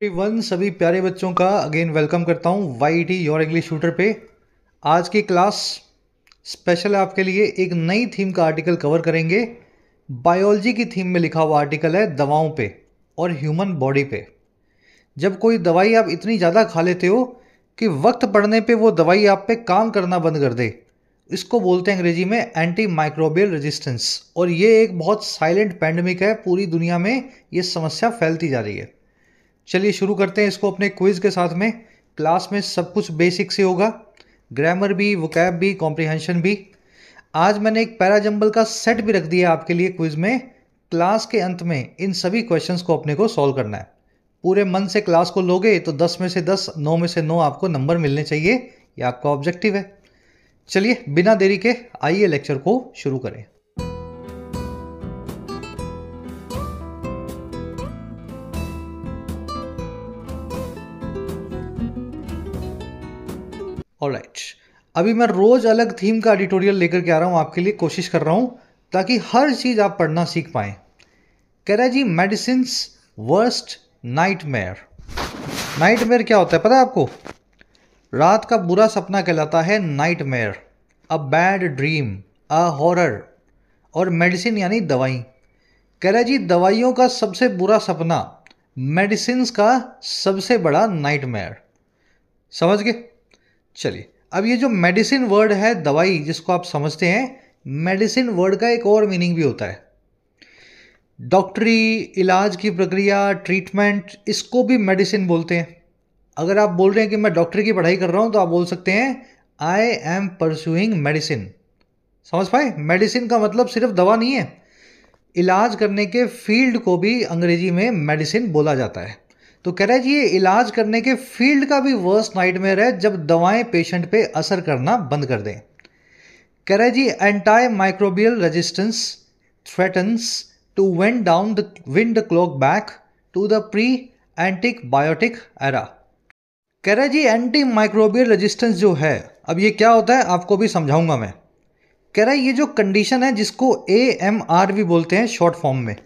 Everyone, सभी प्यारे बच्चों का अगेन वेलकम करता हूँ वाईटी योर इंग्लिश ट्यूटर पे। आज की क्लास स्पेशल आपके लिए एक नई थीम का आर्टिकल कवर करेंगे। बायोलॉजी की थीम में लिखा हुआ आर्टिकल है दवाओं पे और ह्यूमन बॉडी पे। जब कोई दवाई आप इतनी ज़्यादा खा लेते हो कि वक्त पड़ने पे वो दवाई आप पे काम करना बंद कर दे, इसको बोलते हैं अंग्रेजी में एंटी माइक्रोबियल रेजिस्टेंस। और ये एक बहुत साइलेंट पैंडमिक है, पूरी दुनिया में ये समस्या फैलती जा रही है। चलिए शुरू करते हैं इसको अपने क्विज़ के साथ में। क्लास में सब कुछ बेसिक से होगा, ग्रामर भी, वोकैब भी, कॉम्प्रिहेंशन भी। आज मैंने एक पैराजंबल का सेट भी रख दिया आपके लिए क्विज़ में। क्लास के अंत में इन सभी क्वेश्चंस को अपने को सॉल्व करना है। पूरे मन से क्लास को लोगे तो 10 में से 10, 9 में से 9 आपको नंबर मिलने चाहिए। ये आपका ऑब्जेक्टिव है। चलिए बिना देरी के आइए लेक्चर को शुरू करें। ऑलराइट, अभी मैं रोज अलग थीम का एडिटोरियल लेकर के आ रहा हूं आपके लिए, कोशिश कर रहा हूं ताकि हर चीज आप पढ़ना सीख पाएं। कह रहा है जी मेडिसिन्स वर्स्ट नाइटमेयर। नाइटमेयर क्या होता है पता है आपको? रात का बुरा सपना कहलाता है nightmare, a bad dream, a horror. और मेडिसिन यानी दवाई। कह रहा है जी दवाइयों का सबसे बुरा सपना मेडिसिन्स का सबसे बड़ा नाइटमेयर। समझ गए? चलिए, अब ये जो मेडिसिन वर्ड है, दवाई जिसको आप समझते हैं, मेडिसिन वर्ड का एक और मीनिंग भी होता है डॉक्टरी, इलाज की प्रक्रिया, ट्रीटमेंट, इसको भी मेडिसिन बोलते हैं। अगर आप बोल रहे हैं कि मैं डॉक्टरी की पढ़ाई कर रहा हूं तो आप बोल सकते हैं आई एम परस्यूइंग मेडिसिन। समझ पाए? मेडिसिन का मतलब सिर्फ दवा नहीं है, इलाज करने के फील्ड को भी अंग्रेजी में मेडिसिन बोला जाता है। तो कह रहा है जी ये इलाज करने के फील्ड का भी वर्स्ट नाइटमेयर है जब दवाएं पेशेंट पे असर करना बंद कर दें। कह रहा है जी anti microbial resistance threatens to wind the clock back to the pre antibiotic era. कह रहा है जी एंटी माइक्रोबियल रेजिस्टेंस जो है, अब ये क्या होता है आपको भी समझाऊंगा मैं। कह रहा है ये जो कंडीशन है जिसको AMR भी बोलते हैं शॉर्ट फॉर्म में,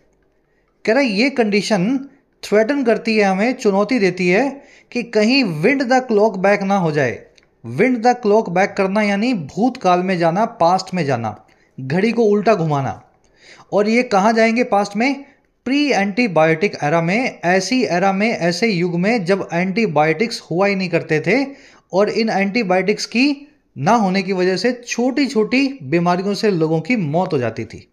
कह रहा है ये कंडीशन थ्रेटन करती है, हमें चुनौती देती है कि कहीं विंड द क्लॉक बैक ना हो जाए। विंड द क्लॉक बैक करना यानी भूतकाल में जाना, पास्ट में जाना, घड़ी को उल्टा घुमाना। और ये कहाँ जाएंगे पास्ट में? प्री एंटीबायोटिक एरा में, ऐसी एरा में, ऐसे युग में जब एंटीबायोटिक्स हुआ ही नहीं करते थे और इन एंटीबायोटिक्स की ना होने की वजह से छोटी छोटी बीमारियों से लोगों की मौत हो जाती थी।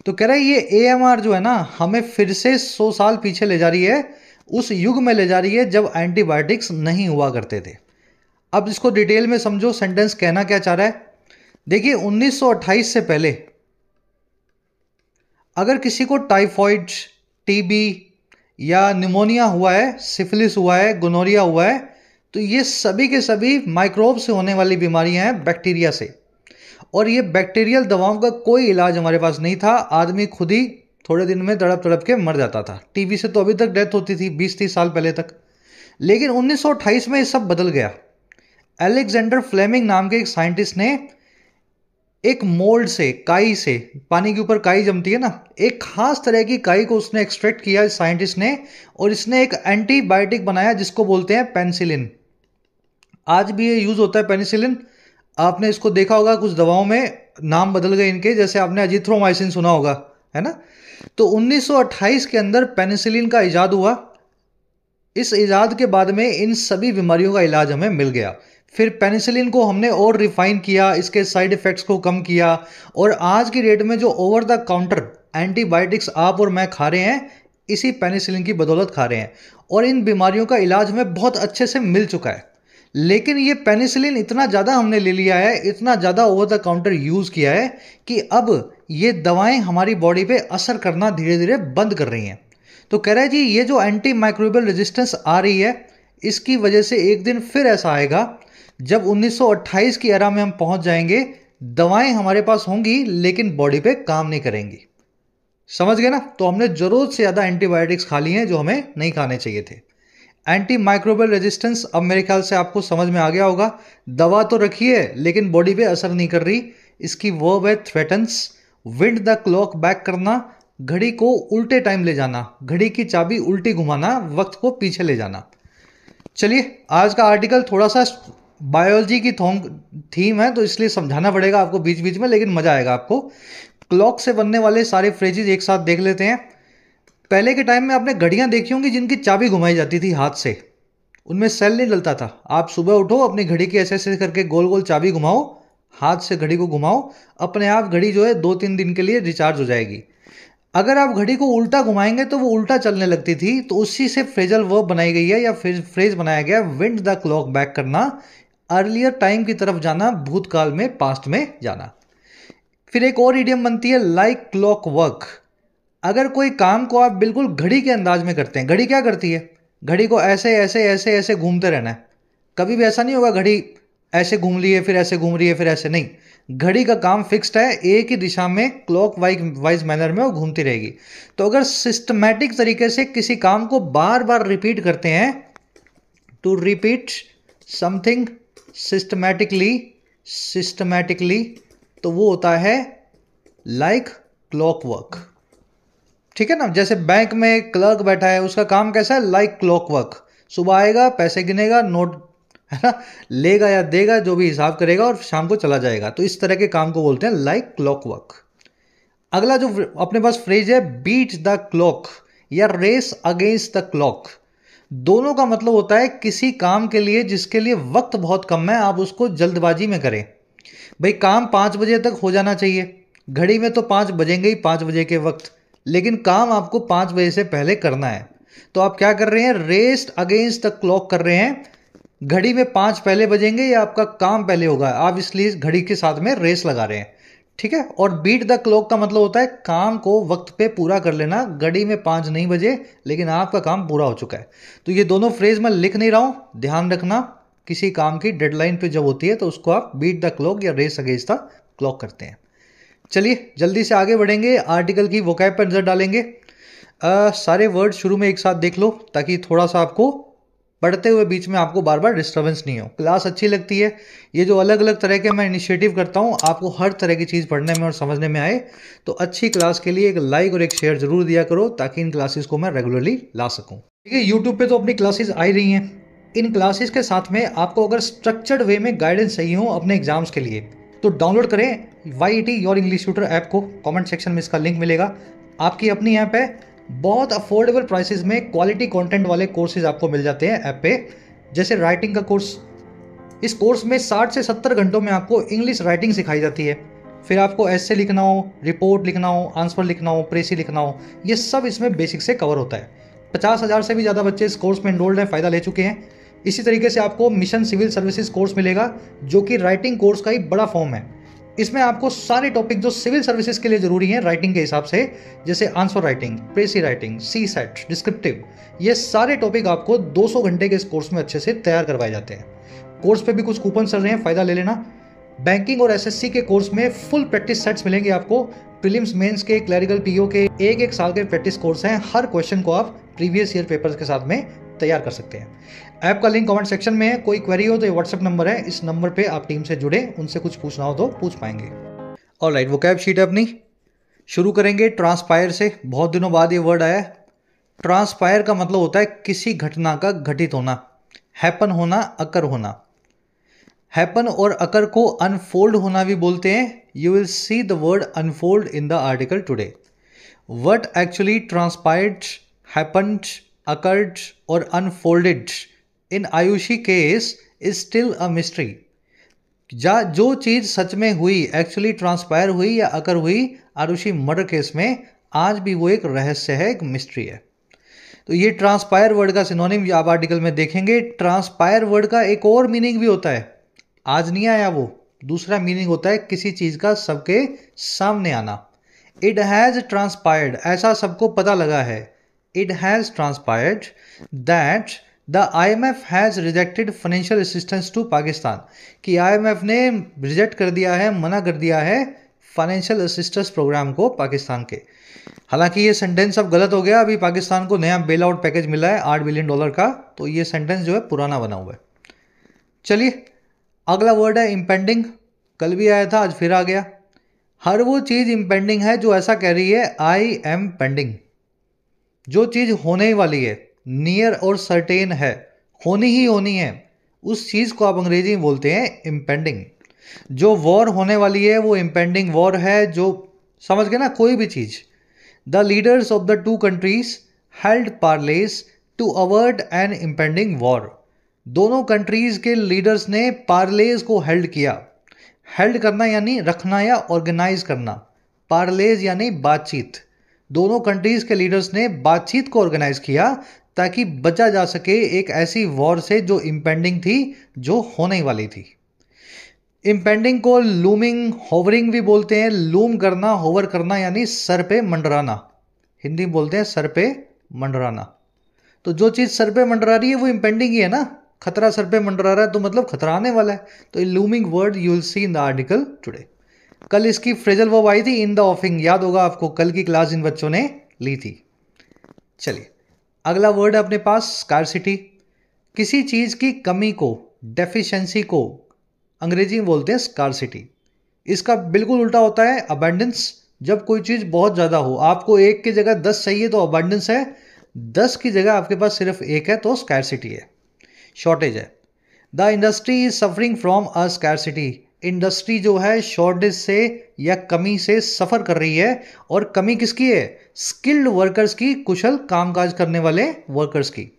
तो कह रहा है ये AMR जो है ना, हमें फिर से 100 साल पीछे ले जा रही है, उस युग में ले जा रही है जब एंटीबायोटिक्स नहीं हुआ करते थे। अब इसको डिटेल में समझो, सेंटेंस कहना क्या चाह रहा है। देखिए 1928 से पहले अगर किसी को टाइफॉइड, टीबी या निमोनिया हुआ है, सिफिलिस हुआ है, गोनोरिया हुआ है, तो ये सभी के सभी माइक्रोब से होने वाली बीमारियां हैं, बैक्टीरिया से। और ये बैक्टीरियल दवाओं का कोई इलाज हमारे पास नहीं था, आदमी खुद ही थोड़े दिन में तड़प तड़प के मर जाता था। टीबी से तो अभी तक डेथ होती थी 20-30 साल पहले तक। लेकिन 1928 में ये सब बदल गया। अलेक्जेंडर फ्लेमिंग नाम के एक साइंटिस्ट ने एक मोल्ड से, काई से, पानी के ऊपर काई जमती है ना, एक खास तरह की काई को उसने एक्सट्रैक्ट किया इस साइंटिस्ट ने, और इसने एक एंटीबायोटिक बनाया जिसको बोलते हैं पेनिसिलिन। आज भी ये यूज होता है पेनिसिलिन। आपने इसको देखा होगा कुछ दवाओं में नाम बदल गए इनके, जैसे आपने अजिथ्रोमाइसिन सुना होगा, है ना। तो 1928 के अंदर पेनिसिलिन का इजाद हुआ। इस इजाद के बाद में इन सभी बीमारियों का इलाज हमें मिल गया। फिर पेनिसिलिन को हमने और रिफाइन किया, इसके साइड इफेक्ट्स को कम किया, और आज की डेट में जो ओवर द काउंटर एंटीबायोटिक्स आप और मैं खा रहे हैं, इसी पेनिसिलिन की बदौलत खा रहे हैं, और इन बीमारियों का इलाज हमें बहुत अच्छे से मिल चुका है। लेकिन ये पेनिसिलिन इतना ज़्यादा हमने ले लिया है, इतना ज़्यादा ओवर द काउंटर यूज़ किया है कि अब ये दवाएं हमारी बॉडी पे असर करना धीरे धीरे बंद कर रही हैं। तो कह रहा है जी ये जो एंटी माइक्रोबियल रेजिस्टेंस आ रही है, इसकी वजह से एक दिन फिर ऐसा आएगा जब 1928 की एरा में हम पहुंच जाएंगे, दवाएं हमारे पास होंगी लेकिन बॉडी पे काम नहीं करेंगी। समझ गए ना? तो हमने जरूरत से ज़्यादा एंटीबायोटिक्स खा ली हैं जो हमें नहीं खाने चाहिए थे। एंटी माइक्रोबियल रेजिस्टेंस अब मेरे ख्याल से आपको समझ में आ गया होगा। दवा तो रखी है लेकिन बॉडी पे असर नहीं कर रही। इसकी वर्ब है threatens, wind the clock back करना, घड़ी को उल्टे टाइम ले जाना, घड़ी की चाबी उल्टी घुमाना, वक्त को पीछे ले जाना। चलिए, आज का आर्टिकल थोड़ा सा बायोलॉजी की थीम है तो इसलिए समझाना पड़ेगा आपको बीच बीच में, लेकिन मजा आएगा आपको। क्लॉक से बनने वाले सारे फ्रेजेस एक साथ देख लेते हैं। पहले के टाइम में आपने घड़ियां देखी होंगी जिनकी चाबी घुमाई जाती थी हाथ से, उनमें सेल नहीं डलता था। आप सुबह उठो, अपनी घड़ी की ऐसे ऐसे करके गोल गोल चाबी घुमाओ, हाथ से घड़ी को घुमाओ, अपने आप घड़ी जो है 2-3 दिन के लिए रिचार्ज हो जाएगी। अगर आप घड़ी को उल्टा घुमाएंगे तो वो उल्टा चलने लगती थी, तो उसी से फ्रेजल वर्ब बनाई गई है या फ्रेज बनाया गया, विंड द क्लॉक बैक करना, अर्लियर टाइम की तरफ जाना, भूतकाल में, पास्ट में जाना। फिर एक और इडियम बनती है लाइक क्लॉक वर्क। अगर कोई काम को आप बिल्कुल घड़ी के अंदाज में करते हैं, घड़ी क्या करती है, घड़ी को ऐसे ऐसे ऐसे ऐसे घूमते रहना है। कभी भी ऐसा नहीं होगा घड़ी ऐसे घूम रही है फिर ऐसे घूम रही है फिर ऐसे, नहीं। घड़ी का काम फिक्स्ड है, एक ही दिशा में क्लॉक वाइज मैनर में वो घूमती रहेगी। तो अगर सिस्टमैटिक तरीके से किसी काम को बार बार रिपीट करते हैं, टू रिपीट समथिंग सिस्टमैटिकली, तो वो होता है लाइक क्लॉक वर्क। ठीक है ना। जैसे बैंक में क्लर्क बैठा है, उसका काम कैसा है, लाइक क्लॉक वर्क। सुबह आएगा, पैसे गिनेगा, नोट है ना, लेगा या देगा, जो भी हिसाब करेगा, और शाम को चला जाएगा। तो इस तरह के काम को बोलते हैं लाइक क्लॉक वर्क। अगला जो अपने पास फ्रेज है, बीट द क्लॉक या रेस अगेंस्ट द क्लॉक। दोनों का मतलब होता है किसी काम के लिए जिसके लिए वक्त बहुत कम है, आप उसको जल्दबाजी में करें। भाई काम 5 बजे तक हो जाना चाहिए, घड़ी में तो 5 बजेंगे ही, 5 बजे के वक्त, लेकिन काम आपको 5 बजे से पहले करना है। तो आप क्या कर रहे हैं, रेस्ट अगेंस्ट द क्लॉक कर रहे हैं। घड़ी में 5 पहले बजेंगे या आपका काम पहले होगा, आप इसलिए घड़ी के साथ में रेस लगा रहे हैं। ठीक है। और बीट द क्लॉक का मतलब होता है काम को वक्त पे पूरा कर लेना। घड़ी में 5 नहीं बजे, लेकिन आपका काम पूरा हो चुका है। तो ये दोनों फ्रेज मैं लिख नहीं रहा हूं, ध्यान रखना। किसी काम की डेडलाइन पे जब होती है तो उसको आप बीट द क्लॉक या रेस अगेंस्ट द क्लॉक करते हैं। चलिए जल्दी से आगे बढ़ेंगे, आर्टिकल की वोकैब पर नजर डालेंगे। सारे वर्ड शुरू में एक साथ देख लो ताकि थोड़ा सा आपको पढ़ते हुए बीच में आपको बार बार डिस्टर्बेंस नहीं हो। क्लास अच्छी लगती है, ये जो अलग अलग तरह के मैं इनिशिएटिव करता हूँ, आपको हर तरह की चीज़ पढ़ने में और समझने में आए, तो अच्छी क्लास के लिए एक लाइक और एक शेयर जरूर दिया करो ताकि इन क्लासेस को मैं रेगुलरली ला सकूँ। ठीक है, यूट्यूब पे तो अपनी क्लासेस आ ही रही हैं। इन क्लासेस के साथ में आपको अगर स्ट्रक्चर्ड वे में गाइडेंस चाहिए हो अपने एग्जाम्स के लिए, तो डाउनलोड करें YET your English tutor app को। कमेंट सेक्शन में इसका लिंक मिलेगा। आपकी अपनी ऐप है, बहुत अफोर्डेबल प्राइसेस में क्वालिटी कंटेंट वाले कोर्सेज आपको मिल जाते हैं ऐप पे। जैसे राइटिंग का कोर्स, इस कोर्स में 60 से 70 घंटों में आपको इंग्लिश राइटिंग सिखाई जाती है। फिर आपको ऐसे लिखना हो, रिपोर्ट लिखना हो, आंसर लिखना हो, प्रेसी लिखना हो, ये सब इसमें बेसिक से कवर होता है। 50,000 से भी ज़्यादा बच्चे इस कोर्स में एनरोल्ड हैं, फ़ायदा ले चुके हैं। इसी तरीके से आपको मिशन सिविल सर्विसेज कोर्स मिलेगा, जो कि राइटिंग कोर्स का ही बड़ा फॉर्म है। इसमें आपको सारे टॉपिक जो सिविल सर्विसेज के लिए जरूरी हैं राइटिंग के हिसाब से, जैसे answer writing, प्रेसी writing, CSAT, descriptive, ये सारे टॉपिक आपको 200 घंटे के इस कोर्स में अच्छे से तैयार करवाए जाते हैं। कोर्स पे भी कुछ कूपन चल रहे हैं, फ़ायदा ले लेना। बैंकिंग और SSC के कोर्स में फुल प्रैक्टिस सेट्स मिलेंगे आपको। प्रीलिम्स, मेंस के, क्लरिकल PO के एक साल के प्रैक्टिस कोर्स हैं। हर क्वेश्चन को आप प्रीवियस ईयर पेपर्स के साथ में तैयार कर सकते हैं। ऐप का लिंक कमेंट सेक्शन में है। कोई क्वेरी हो तो ये व्हाट्सएप नंबर है, इस नंबर पे आप टीम से जुड़े, उनसे कुछ पूछना हो तो पूछ पाएंगे। ऑलराइट, वोकैब शीट है अपनी, शुरू करेंगे ट्रांसपायर से। बहुत दिनों बाद ये वर्ड आया है। ट्रांसपायर का मतलब होता है किसी घटना का घटित होना, हैपन होना, अकर होना। हैपन और अकर को अनफोल्ड होना भी बोलते हैं। You will see the word unfold in the article today. What actually transpired, happened, occurred और unfolded in Aarushi case is still a mystery. जो चीज सच में हुई, एक्चुअली ट्रांसपायर हुई या अकर हुई आरुषि मर्डर केस में, आज भी वो एक रहस्य है, एक मिस्ट्री है। तो ये ट्रांसपायर वर्ड का सिनोनिम आप आर्टिकल में देखेंगे। ट्रांसपायर वर्ड का एक और मीनिंग भी होता है, आज नहीं आया वो, दूसरा मीनिंग होता है किसी चीज का सबके सामने आना। इट हैज ट्रांसपायर्ड, ऐसा सबको पता लगा है। It has transpired that the IMF has rejected financial assistance to Pakistan, कि IMF ने रिजेक्ट कर दिया है, मना कर दिया है फाइनेंशियल असिस्टेंस प्रोग्राम को पाकिस्तान के। हालांकि ये सेंटेंस अब गलत हो गया, अभी पाकिस्तान को नया बेल आउट पैकेज मिला है $8 बिलियन का, तो ये सेंटेंस जो है पुराना बना हुआ है। चलिए अगला वर्ड है इम्पेंडिंग। कल भी आया था, आज फिर आ गया। हर वो चीज़ इम्पेंडिंग है जो ऐसा कह रही है आई एम पेंडिंग। जो चीज़ होने ही वाली है, नियर और सर्टेन है, होनी ही होनी है, उस चीज़ को आप अंग्रेजी में बोलते हैं इम्पेंडिंग। जो वॉर होने वाली है वो इम्पेंडिंग वॉर है। जो समझ गए ना, कोई भी चीज़। The leaders of the two countries held parleys to avert an impending war. दोनों कंट्रीज के लीडर्स ने पार्लेज को हेल्ड किया। हेल्ड करना यानी रखना या ऑर्गेनाइज करना, पार्लेज यानी बातचीत। दोनों कंट्रीज के लीडर्स ने बातचीत को ऑर्गेनाइज किया ताकि बचा जा सके एक ऐसी वॉर से जो इम्पेंडिंग थी, जो होने वाली थी। इम्पेंडिंग को लूमिंग, होवरिंग भी बोलते हैं। लूम करना, होवर करना यानी सर पे मंडराना। हिंदी में बोलते हैं सर पे मंडराना। तो जो चीज़ सर पे मंडरा रही है वो इम्पेंडिंग ही है ना। खतरा सर पे मंडरा रहा है तो मतलब खतरा आने वाला है। तो looming word you will C in the article today. कल इसकी फ्रेजल वर्ब आई थी इन द ऑफिंग, याद होगा आपको, कल की क्लास इन बच्चों ने ली थी। चलिए अगला वर्ड है अपने पास स्कार्सिटी। किसी चीज़ की कमी को, डेफिशिएंसी को अंग्रेजी में बोलते हैं स्कार्सिटी। इसका बिल्कुल उल्टा होता है अबंडेंस। जब कोई चीज़ बहुत ज़्यादा हो, आपको एक की जगह 10 चाहिए तो अबंडेंस है, 10 की जगह आपके पास सिर्फ एक है तो स्कैरसिटी है, शॉर्टेज है। The industry is suffering from a scarcity. Industry जो है शॉर्टेज से या कमी से सफ़र कर रही है। और कमी किसकी है? स्किल्ड वर्कर्स की, कुशल कामकाज करने वाले वर्कर्स की।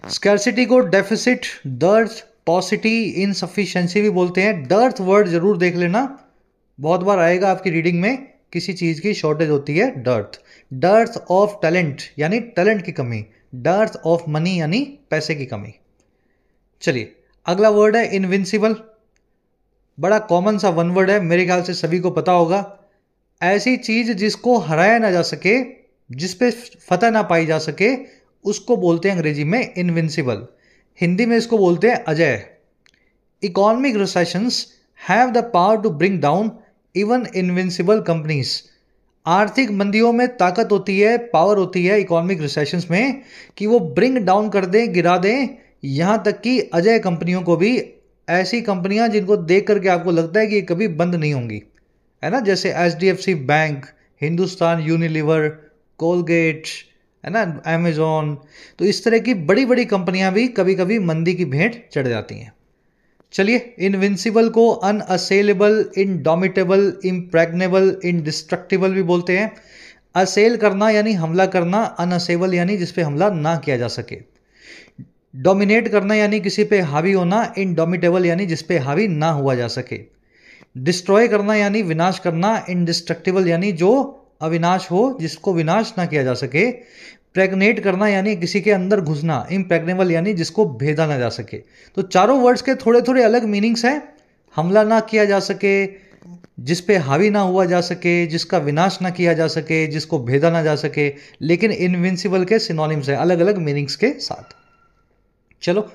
स्कैरसिटी को डेफिसिट, डर्थ, पॉसिटी, इनसफिशिएंसी भी बोलते हैं। डर्थ वर्ड जरूर देख लेना, बहुत बार आएगा आपकी रीडिंग में। किसी चीज़ की शॉर्टेज होती है डर्थ। डर्थ ऑफ टैलेंट यानी टैलेंट की कमी। डर्थ ऑफ मनी यानी पैसे की कमी। चलिए अगला वर्ड है इनविंसिबल। बड़ा कॉमन सा वन वर्ड है, मेरे ख्याल से सभी को पता होगा। ऐसी चीज़ जिसको हराया ना जा सके, जिस पे फतह ना पाई जा सके, उसको बोलते हैं अंग्रेजी में इनविंसिबल। हिंदी में इसको बोलते हैं Ajay. Economic recessions have the power to bring down even invincible companies. आर्थिक मंदियों में ताकत होती है, पावर होती है इकोनॉमिक रिसेशंस में कि वो ब्रिंग डाउन कर दें, गिरा दें, यहाँ तक कि अजय कंपनियों को भी। ऐसी कंपनियां जिनको देख करके आपको लगता है कि ये कभी बंद नहीं होंगी, है ना, जैसे HDFC bank, Hindustan Unilever, Colgate, है ना, अमेजोन। तो इस तरह की बड़ी बड़ी कंपनियां भी कभी कभी मंदी की भेंट चढ़ जाती हैं। चलिए इनविंसिबल को अनअसेलेबल, इनडोमिटेबल, इम्प्रेग्नेबल, इनडिस्ट्रक्टिबल भी बोलते हैं। असेल करना यानी हमला करना, अनअसेबल यानी जिस पे हमला ना किया जा सके। डोमिनेट करना यानी किसी पे हावी होना, इनडोमिटेबल यानी जिस पे हावी ना हुआ जा सके। डिस्ट्रॉय करना यानी विनाश करना, इनडिस्ट्रक्टिबल यानी जो अविनाश हो, जिसको विनाश ना किया जा सके। प्रेग्नेट करना यानी किसी के अंदर घुसना, इम्प्रेग्नेबल यानी जिसको भेदा ना जा सके। तो चारों वर्ड्स के थोड़े थोड़े अलग मीनिंग्स हैं। हमला ना किया जा सके, जिस पे हावी ना हुआ जा सके, जिसका विनाश ना किया जा सके, जिसको भेदा ना जा सके, लेकिन इनविंसिबल के सिनोनिम्स हैं अलग अलग मीनिंग्स के साथ। चलो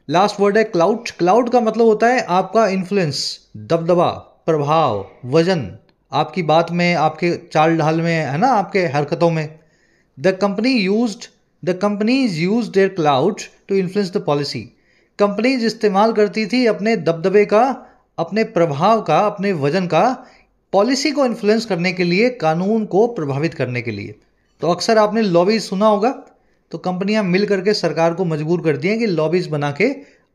लास्ट वर्ड है क्लाउड। क्लाउड का मतलब होता है आपका इन्फ्लुएंस, दबदबा, प्रभाव, वजन, आपकी बात में, आपके चाल ढाल में, है ना, आपके हरकतों में। The companies use their cloud to influence the policy. Companies इस्तेमाल करती थी अपने दबदबे का, अपने प्रभाव का, अपने वजन का, पॉलिसी को इन्फ्लुएंस करने के लिए, कानून को प्रभावित करने के लिए। तो अक्सर आपने लॉबीज सुना होगा। तो कंपनियां मिल करके सरकार को मजबूर करती हैं कि लॉबीज बना के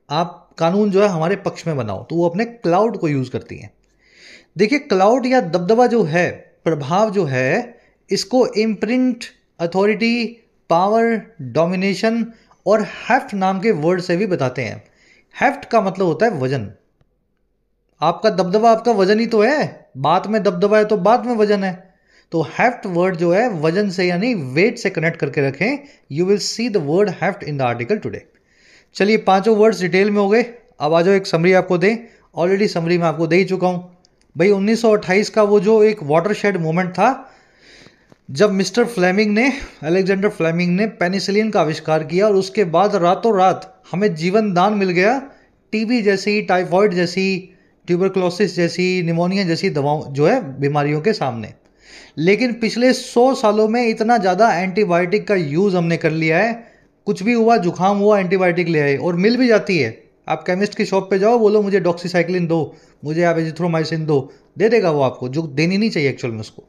आप कानून जो है हमारे पक्ष में बनाओ, तो वो अपने क्लाउड को यूज करती हैं। देखिए क्लाउड या दबदबा जो है, प्रभाव जो है, इसको इम्प्रिंट, अथॉरिटी, पावर, डोमिनेशन और हेफ्ट नाम के वर्ड से भी बताते हैं। हेफ्ट का मतलब होता है वजन। आपका दबदबा आपका वजन ही तो है, बात में दबदबा है तो बात में वजन है। तो हेफ्ट वर्ड जो है वजन से यानी वेट से कनेक्ट करके रखें। You will see the word heft in the article today. चलिए पांचों वर्ड्स डिटेल में हो गए। अब आ जाओ एक समरी आपको दें। ऑलरेडी समरी में आपको दे ही चुका हूं भाई। 1928 का वो जो एक वाटरशेड मोमेंट था, जब मिस्टर फ्लेमिंग ने, अलेक्जेंडर फ्लेमिंग ने पेनिसिलिन का आविष्कार किया और उसके बाद रातों रात हमें जीवन दान मिल गया। टीबी जैसी, टाइफॉइड जैसी, ट्यूबरक्लोसिस जैसी, निमोनिया जैसी दवाओं जो है बीमारियों के सामने। लेकिन पिछले 100 सालों में इतना ज़्यादा एंटीबायोटिक का यूज़ हमने कर लिया है, कुछ भी हुआ, जुकाम हुआ, एंटीबायोटिक ले आए, और मिल भी जाती है। आप केमिस्ट की शॉप पे जाओ, बोलो मुझे डॉक्सीसाइक्लिन दो, मुझे आप एजिथ्रोमाइसिन दो, दे देगा वो आपको, जो देनी नहीं चाहिए एक्चुअल में उसको।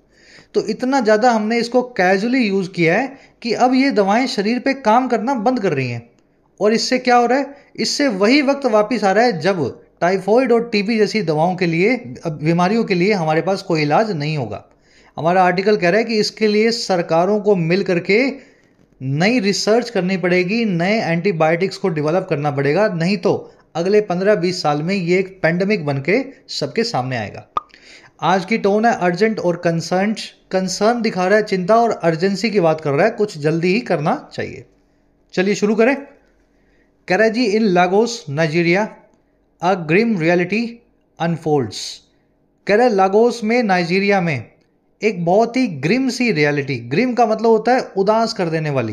तो इतना ज़्यादा हमने इसको कैजुअली यूज़ किया है कि अब ये दवाएं शरीर पे काम करना बंद कर रही हैं। और इससे क्या हो रहा है, इससे वही वक्त वापस आ रहा है जब टाइफॉइड और टीबी जैसी दवाओं के लिए, बीमारियों के लिए हमारे पास कोई इलाज नहीं होगा। हमारा आर्टिकल कह रहा है कि इसके लिए सरकारों को मिल करके नई रिसर्च करनी पड़ेगी, नए एंटीबायोटिक्स को डेवलप करना पड़ेगा, नहीं तो अगले 15-20 साल में ये एक पेंडेमिक बन के सबके सामने आएगा। आज की टोन है अर्जेंट और कंसर्न दिखा रहा है, चिंता और अर्जेंसी की बात कर रहा है, कुछ जल्दी ही करना चाहिए। चलिए शुरू करें। कह रहा है जी, इन लागोस नाइजीरिया अ ग्रिम रियलिटी अनफोल्ड्स। कह रहा है लागोस में, नाइजीरिया में एक बहुत ही ग्रिम सी रियलिटी, ग्रिम का मतलब होता है उदास कर देने वाली,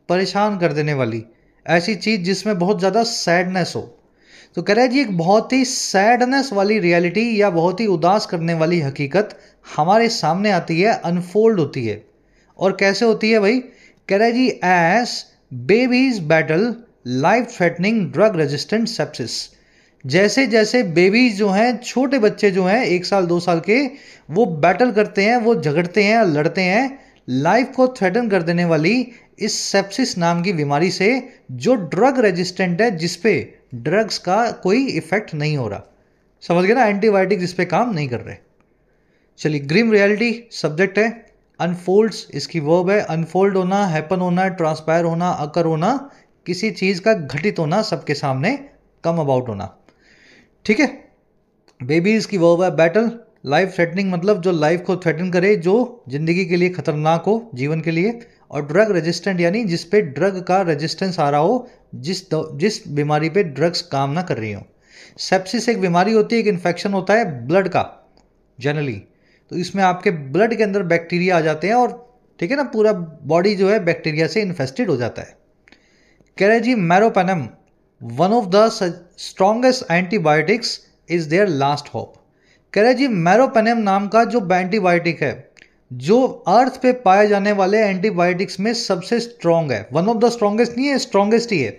परेशान कर देने वाली, ऐसी चीज जिसमें बहुत ज़्यादा सैडनेस हो। तो कह रहा है जी, एक बहुत ही सैडनेस वाली रियलिटी या बहुत ही उदास करने वाली हकीकत हमारे सामने आती है, अनफोल्ड होती है। और कैसे होती है भाई? कह रहा है जी, as babies battle life threatening drug resistant sepsis. जैसे जैसे बेबीज जो हैं, छोटे बच्चे जो हैं 1 साल 2 साल के, वो बैटल करते हैं, वो झगड़ते हैं, लड़ते हैं लाइफ को थ्रेटन कर देने वाली इस सेप्सिस नाम की बीमारी से, जो ड्रग रेजिस्टेंट है, जिसपे ड्रग्स का कोई इफेक्ट नहीं हो रहा। समझ गए ना, एंटीबायोटिक जिस पे काम नहीं कर रहे। चलिए, ग्रिम रियलिटी सब्जेक्ट है, अनफोल्ड्स इसकी वर्ब है। अनफोल्ड होना, हैपन होना, ट्रांसपायर होना, अकर होना, किसी चीज का घटित होना, सबके सामने कम अबाउट होना। ठीक है। बेबीज की वर्ब है बैटल, लाइफ थ्रेटनिंग मतलब जो लाइफ को थ्रेटन करे, जो जिंदगी के लिए खतरनाक हो, जीवन के लिए। और ड्रग रेजिस्टेंट यानी जिस पे ड्रग का रेजिस्टेंस आ रहा हो, जिस बीमारी पे ड्रग्स काम ना कर रही हो। सेप्सिस एक बीमारी होती है, एक इन्फेक्शन होता है ब्लड का जनरली। तो इसमें आपके ब्लड के अंदर बैक्टीरिया आ जाते हैं और ठीक है ना, पूरा बॉडी जो है बैक्टीरिया से इन्फेस्टेड हो जाता है। कह रहे जी, meropenem one of the strongest antibiotics is their last hope. कह रहे जी, मैरोपेनम नाम का जो एंटीबायोटिक है, जो अर्थ पे पाए जाने वाले एंटीबायोटिक्स में सबसे स्ट्रॉन्ग है, वन ऑफ द स्ट्रॉन्गेस्ट नहीं है, स्ट्रॉन्गेस्ट ही है।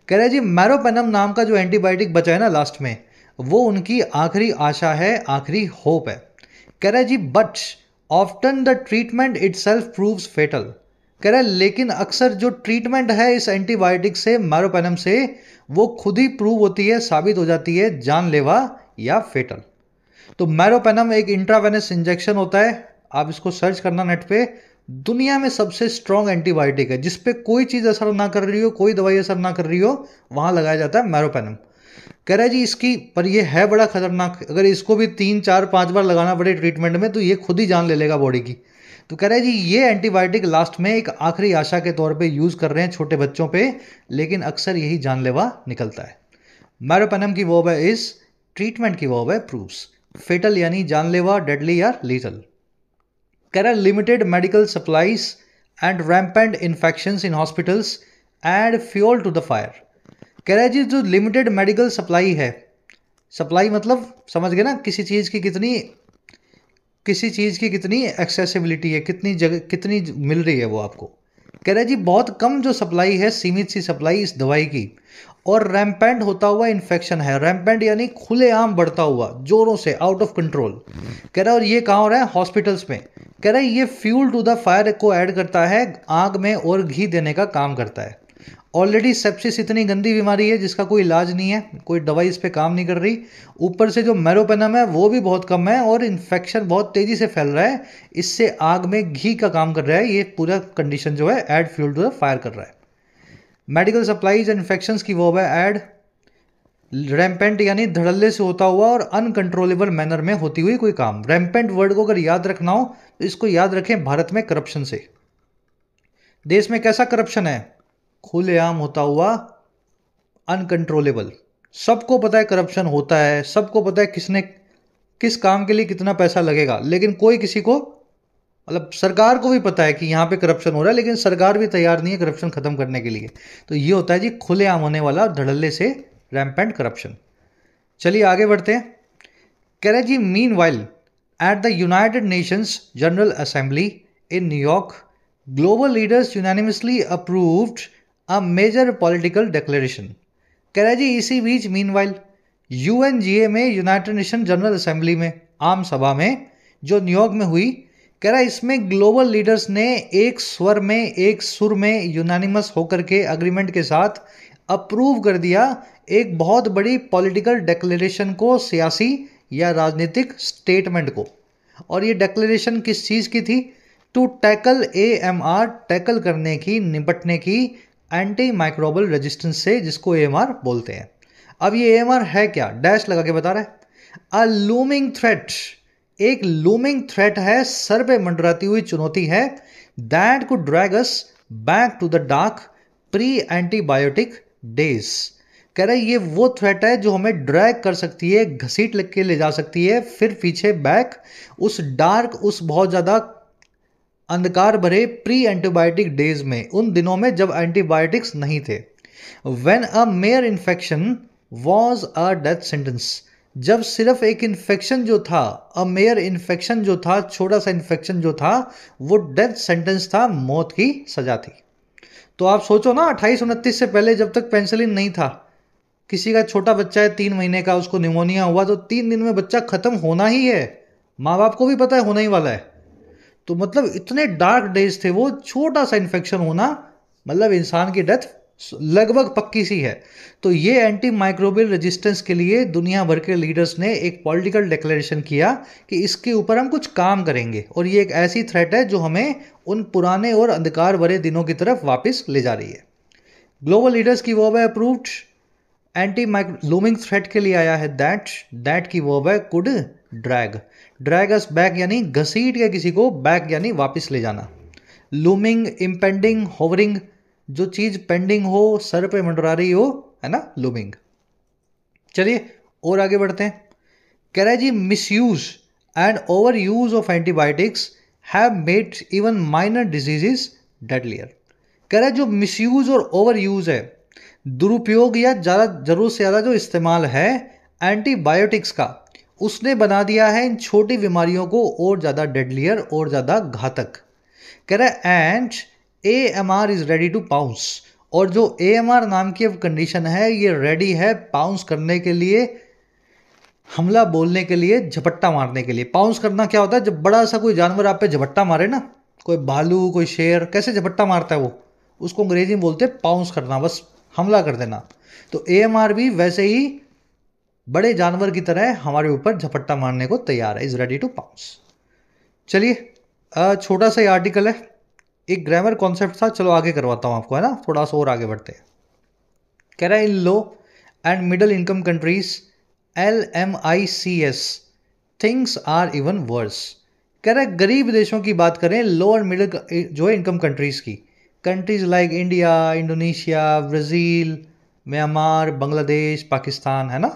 कह रहे जी, मैरोपेनम नाम का जो एंटीबायोटिक बचा है ना लास्ट में, वो उनकी आखिरी आशा है, आखिरी होप है। कह रहे जी, but often the treatment itself proves fatal. कह रहे लेकिन अक्सर जो ट्रीटमेंट है इस एंटीबायोटिक से, मैरोपेनम से, वो खुद ही प्रूव होती है, साबित हो जाती है जानलेवा या फेटल। तो मैरोपेनम एक इंट्रावेनस इंजेक्शन होता है, आप इसको सर्च करना नेट पे। दुनिया में सबसे स्ट्रॉन्ग एंटीबायोटिक है, जिसपे कोई चीज असर ना कर रही हो, कोई दवाई असर ना कर रही हो, वहां लगाया जाता है मैरोपेनम। कह रहा है जी, इसकी पर ये है बड़ा खतरनाक, अगर इसको भी 3 4 5 बार लगाना पड़े ट्रीटमेंट में, तो ये खुद ही जान ले लेगा बॉडी की। तो कह रहा है जी, ये एंटीबायोटिक लास्ट में एक आखिरी आशा के तौर पे यूज कर रहे हैं छोटे बच्चों पे, लेकिन अक्सर यही जानलेवा निकलता है। मैरोपेनम की वर्ब है इज, ट्रीटमेंट की वर्ब है प्रूव्स। फेटल यानी जानलेवा, डेडली या लीथल। कह रहा है limited medical supplies and rampant infections in hospitals add fuel to the fire. कह रहा है जी, जो लिमिटेड मेडिकल सप्लाई है, सप्लाई मतलब समझ गए ना, किसी चीज़ की कितनी एक्सेसिबिलिटी है, कितनी जगह कितनी मिल रही है वो आपको। कह रहा है जी, बहुत कम जो सप्लाई है, सीमित सी सप्लाई इस दवाई की, और रैम्पेंट होता हुआ इन्फेक्शन है। रैम्पेंट यानी खुलेआम बढ़ता हुआ, जोरों से, आउट ऑफ कंट्रोल। कह रहा है, और ये कहाँ हो रहा है? हॉस्पिटल्स में। कह रहा है ये फ्यूल टू द फायर को ऐड करता है, आग में और घी देने का काम करता है। ऑलरेडी सेप्सिस इतनी गंदी बीमारी है जिसका कोई इलाज नहीं है, कोई दवाई इस पे काम नहीं कर रही, ऊपर से जो मैरोपेनम है वो भी बहुत कम है और इन्फेक्शन बहुत तेजी से फैल रहा है, इससे आग में घी का काम कर रहा है। ये पूरा कंडीशन जो है add fuel to the fire कर रहा है। मेडिकल सप्लाईज एंड इन्फेक्शंस की वर्ब है ऐड। रैम्पेंट यानी धड़ल्ले से होता हुआ और अनकंट्रोलेबल मैनर में होती हुई कोई काम। रैम्पेंट वर्ड को अगर याद रखना हो तो इसको याद रखें भारत में करप्शन से। देश में कैसा करप्शन है? खुलेआम होता हुआ, अनकंट्रोलेबल। सबको पता है करप्शन होता है, सबको पता है किसने किस काम के लिए कितना पैसा लगेगा, लेकिन कोई किसी को, मतलब सरकार को भी पता है कि यहाँ पे करप्शन हो रहा है, लेकिन सरकार भी तैयार नहीं है करप्शन खत्म करने के लिए। तो ये होता है जी खुलेआम होने वाला, धड़ल्ले से रैम्पेंट करप्शन। चलिए आगे बढ़ते हैं। कह रहे जी, meanwhile at the United Nations General Assembly in New York, global leaders unanimously approved a major political declaration. कह रहा है जी इसी बीच मीनवाइल यूएनजीए में, यूनाइटेड नेशन जनरल असेंबली में, आम सभा में जो न्यूयॉर्क में हुई, कह रहा है इसमें ग्लोबल लीडर्स ने एक स्वर में, एक सुर में, यूनानिमस होकर के अग्रीमेंट के साथ अप्रूव कर दिया एक बहुत बड़ी पॉलिटिकल डिक्लेरेशन को, सियासी या राजनीतिक स्टेटमेंट को। और ये डिक्लेरेशन किस चीज़ की थी? टू टैकल एएमआर, टैकल करने की, निपटने की एंटी माइक्रोबल रेजिस्टेंस से, जिसको एएमआर बोलते हैं। अब ये एएमआर है क्या? डैश लगा के बता रहा है। अ लूमिंग थ्रेट, एक लूमिंग थ्रेट है, सर पे मंडराती हुई चुनौती है। That could drag us back to the dark pre antibiotic days. कह रहा है ये वो थ्रेट है जो हमें ड्रैग कर सकती है, घसीट लग के ले जा सकती है फिर पीछे बैक, उस डार्क, उस बहुत ज़्यादा अंधकार भरे प्री एंटीबायोटिक डेज में, उन दिनों में जब एंटीबायोटिक्स नहीं थे। When a mayor infection was a death sentence, जब सिर्फ एक इन्फेक्शन जो था, अ मेयर इन्फेक्शन जो था, छोटा सा इन्फेक्शन जो था, वो डेथ सेंटेंस था, मौत की सजा थी। तो आप सोचो ना, 2829 से पहले जब तक पेंसिलिन नहीं था, किसी का छोटा बच्चा है 3 महीने का, उसको निमोनिया हुआ तो 3 दिन में बच्चा खत्म होना ही है, माँ बाप को भी पता है होना ही वाला है। तो मतलब इतने डार्क डेज थे वो, छोटा सा इन्फेक्शन होना मतलब इंसान की डेथ लगभग पक्की सी है। तो ये एंटी माइक्रोबियल रेजिस्टेंस के लिए दुनिया भर के लीडर्स ने एक पॉलिटिकल डिक्लेरेशन किया कि इसके ऊपर हम कुछ काम करेंगे, और ये एक ऐसी थ्रेट है जो हमें उन पुराने और अंधकार भरे दिनों की तरफ वापस ले जा रही है। ग्लोबल लीडर्स की वर्ब है अप्रूव्ड, एंटी लूमिंग थ्रेट के लिए आया है दैट की वर्ब है could drag, drag us back यानी घसीट के किसी को, बैक यानी वापस ले जाना। लूमिंग, इम्पेंडिंग, होवरिंग, जो चीज पेंडिंग हो, सर पे मंडरा रही हो, है ना, लूमिंग। चलिए और आगे बढ़ते हैं। कह रहा है जी misuse and overuse of antibiotics have made even minor diseases deadlier. कह रहा है जो मिसयूज और ओवर यूज है, दुरुपयोग या ज़्यादा, जरूरत से ज़्यादा जो इस्तेमाल है एंटीबायोटिक्स का, उसने बना दिया है इन छोटी बीमारियों को और ज़्यादा डेडलियर और ज़्यादा घातक। कह रहा है and AMR is ready to pounce, और जो AMR नाम की अब कंडीशन है, ये रेडी है पाउंस करने के लिए, हमला बोलने के लिए, झपट्टा मारने के लिए। पाउंस करना क्या होता है? जब बड़ा सा कोई जानवर आप पे झपट्टा मारे ना, कोई भालू, कोई शेर, कैसे झपट्टा मारता है वो, उसको अंग्रेजी में बोलते हैं पाउंस करना, बस हमला कर देना। तो AMR भी वैसे ही बड़े जानवर की तरह हमारे ऊपर झपट्टा मारने को तैयार है, इज रेडी टू पाउंस। चलिए छोटा सा आर्टिकल है, एक ग्रामर कॉन्सेप्ट था, चलो आगे करवाता हूँ आपको, है ना, थोड़ा सा और आगे बढ़ते हैं। कह रहा है in low and middle income countries LMICS things are even worse. कह रहा है गरीब देशों की बात करें, लो और मिडिल जो है इनकम कंट्रीज की, countries like India, Indonesia, Brazil, Myanmar, Bangladesh, Pakistan, है ना।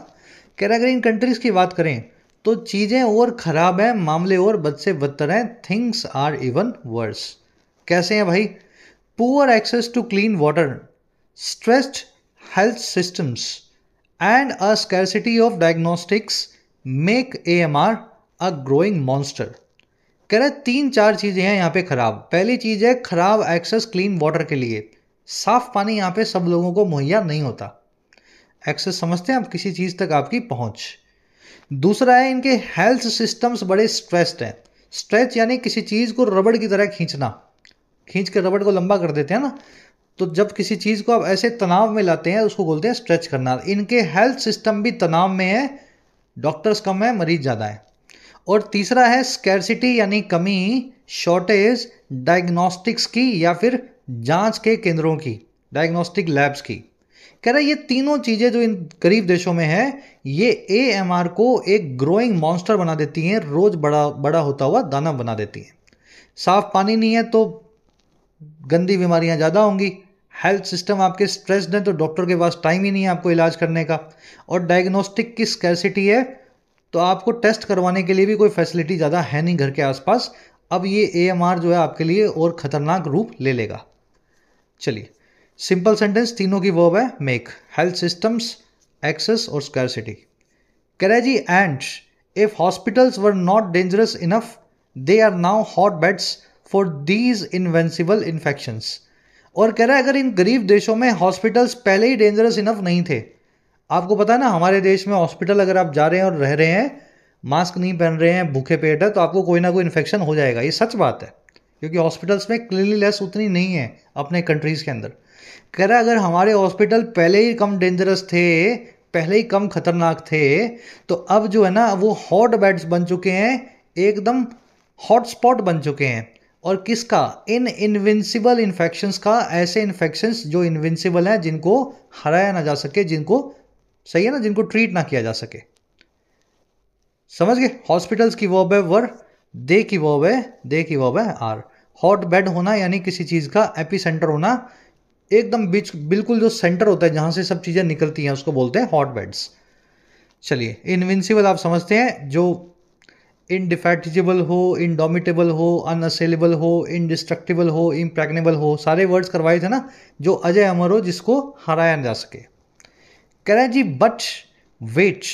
कह रहा है अगर इन कंट्रीज की बात करें तो चीज़ें और ख़राब हैं, मामले और बद से बदतर हैं, थिंग्स आर इवन वर्स। कैसे हैं भाई? Poor access to clean water, stressed health systems and a scarcity of diagnostics make AMR a growing monster. कह रहा है 3-4 चीज़ें हैं यहाँ पे खराब। पहली चीज़ है खराब एक्सेस क्लीन वाटर के लिए, साफ पानी यहाँ पे सब लोगों को मुहैया नहीं होता। एक्सेस समझते हैं आप, किसी चीज़ तक आपकी पहुँच। दूसरा है इनके हेल्थ सिस्टम्स बड़े स्ट्रेस्ड हैं। स्ट्रेच यानी किसी चीज़ को रबड़ की तरह खींचना, खींच के रबड़ को लंबा कर देते हैं ना, तो जब किसी चीज़ को आप ऐसे तनाव में लाते हैं उसको बोलते हैं स्ट्रेच करना। इनके हेल्थ सिस्टम भी तनाव में है, डॉक्टर्स कम है, मरीज ज़्यादा है। और तीसरा है स्कैरसिटी यानी कमी, शॉर्टेज डायग्नोस्टिक्स की या फिर जांच के केंद्रों की, डायग्नोस्टिक लैब्स की। कह रहा है ये तीनों चीज़ें जो इन गरीब देशों में है, ये AMR को एक ग्रोइंग मॉन्स्टर बना देती हैं, रोज बड़ा बड़ा होता हुआ दानव बना देती हैं। साफ पानी नहीं है तो गंदी बीमारियां ज़्यादा होंगी, हेल्थ सिस्टम आपके स्ट्रेस्ड हैं तो डॉक्टर के पास टाइम ही नहीं है आपको इलाज करने का, और डायग्नोस्टिक की स्कैरसिटी है तो आपको टेस्ट करवाने के लिए भी कोई फैसिलिटी ज़्यादा है नहीं घर के आसपास। अब ये AMR जो है आपके लिए और ख़तरनाक रूप ले लेगा। चलिए सिंपल सेंटेंस, तीनों की वर्ब है मेक, हेल्थ सिस्टम्स, एक्सेस और स्कैरसिटी। कह रहा है जी and if hospitals were not dangerous enough they are now hotbeds for these invincible infections. और कह रहा है अगर इन गरीब देशों में हॉस्पिटल्स पहले ही डेंजरस इनफ नहीं थे, आपको पता है ना, हमारे देश में हॉस्पिटल अगर आप जा रहे हैं और रह रहे हैं, मास्क नहीं पहन रहे हैं, भूखे पेट है, तो आपको कोई ना कोई इन्फेक्शन हो जाएगा। ये सच बात है, क्योंकि हॉस्पिटल्स में क्लीनलीनेस उतनी नहीं है अपने कंट्रीज़ के अंदर। कह रहा है अगर हमारे हॉस्पिटल पहले ही कम डेंजरस थे, पहले ही कम खतरनाक थे, तो अब जो है ना वो हॉट बेड्स बन चुके हैं, एकदम हॉट स्पॉट बन चुके हैं। और किसका? इन इनविंसिबल इन्फेक्शंस का, ऐसे इन्फेक्शंस जो इनविंसिबल हैं, जिनको हराया ना जा सके, जिनको, सही है ना, जिनको ट्रीट ना किया जा सके। समझ गए? हॉस्पिटल्स की वर्ब है वर, दे की वर्ब है, दे की वर्ब है आर। हॉट बेड होना यानी किसी चीज़ का एपी सेंटर होना, एकदम बीच, बिल्कुल जो सेंटर होता है जहां से सब चीज़ें निकलती हैं, उसको बोलते हैं हॉट बेड्स। चलिए, इनविंसिबल आप समझते हैं, जो इनडिफैटिजेबल हो, इंडोमिटेबल हो, अनअसेलेबल हो, इंडिस्ट्रक्टिबल हो, इम्प्रैग्नेबल हो, सारे वर्ड्स करवाए थे ना, जो अजय अमर हो, जिसको हराया ना जा सके। कह रहे हैं जी, but wait,